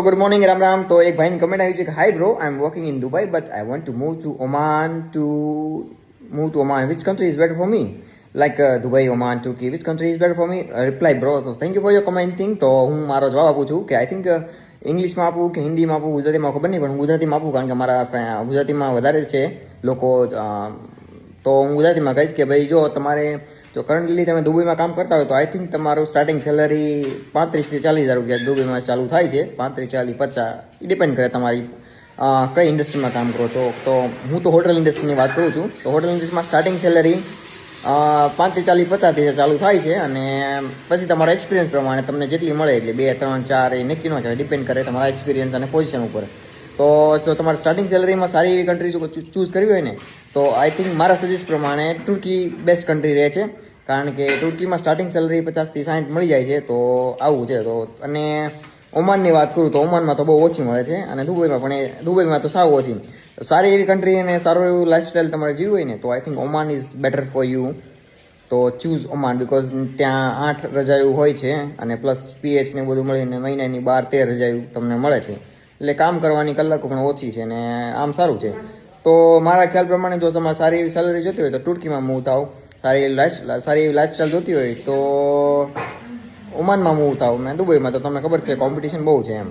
Good morning Ram Ram. तो एक भाई ने कमेंट आई है, hi bro, I am working in Dubai but I want to move to Oman, which country is better for me, like Dubai, Oman, Turkey, which country is better for me? Reply bro, તો thank you for your commenting. તો હું મારો જવાબ આપું છું કે I think ઇંગ્લિશમાં આપું કે હિન્દીમાં આપું, ગુજરાતીમાં ખબર નહીં, પણ હું ગુજરાતીમાં આપું કારણ કે મારા ગુજરાતીમાં વધારે છે લોકો. તો હું ગુજરાતીમાં કહીશ કે ભાઈ જો તમારે જો કરન્ટલી તમે દુબઈમાં કામ કરતા હોય તો આઈ થિંક તમારું સ્ટાર્ટિંગ સેલરી 35,000 થી 40,000 રૂપિયા દુબઈમાં ચાલુ થાય છે. 35, 40, 50 એ ડિપેન્ડ કરે તમારી કઈ ઇન્ડસ્ટ્રીમાં કામ કરો છો. તો હું તો હોટલ ઇન્ડસ્ટ્રીની વાત કરું છું. તો હોટલ ઇન્ડસ્ટ્રીમાં સ્ટાર્ટિંગ સેલરી 35, 40, 50 ચાલુ થાય છે અને પછી તમારા એક્સપિરિયન્સ પ્રમાણે તમને જેટલી મળે એટલે 2, 3, 4 એ નક્કી ન કહેવાય, ડિપેન્ડ કરે તમારા એક્સપિરિયન્સ અને પોઝિશન ઉપર. તો જો તમારે સ્ટાર્ટિંગ સેલરીમાં સારી એવી કન્ટ્રી જો ચૂઝ કરવી હોય ને તો આઈ થિંક મારા સજેસ્ટ પ્રમાણે તુર્કી બેસ્ટ કન્ટ્રી રહે છે, કારણ કે તુર્કીમાં સ્ટાર્ટિંગ સેલરી 50 થી 60 મળી જાય છે. તો આવું છે. તો અને ઓમાનની વાત કરું તો ઓમાનમાં તો બહુ ઓછી મળે છે અને દુબઈમાં તો સાવ ઓછી. સારી એવી કન્ટ્રી અને સારું એવું લાઈફસ્ટાઈલ તમારે જીવવું હોય ને તો I think Oman is better for you. તો ચૂઝ ઓમાન, બિકોઝ ત્યાં 8 રજાયું હોય છે અને પ્લસ પીએચ ને બધું મળીને મહિનાની 12-13 રજાયું તમને મળે છે. એટલે કામ કરવાની કલાકો પણ ઓછી છે ને આમ સારું છે. તો મારા ખ્યાલ પ્રમાણે જો તમારે સારી એવી સેલરી જોતી હોય તો તુર્કીમાં મૂવ થાવ, સારી એવી લાઈફસ્ટાઈલ જોતી હોય તો ઓમાનમાં મૂવ થાવ, ને દુબઈમાં તો તમને ખબર છે કોમ્પિટિશન બહુ છે એમ.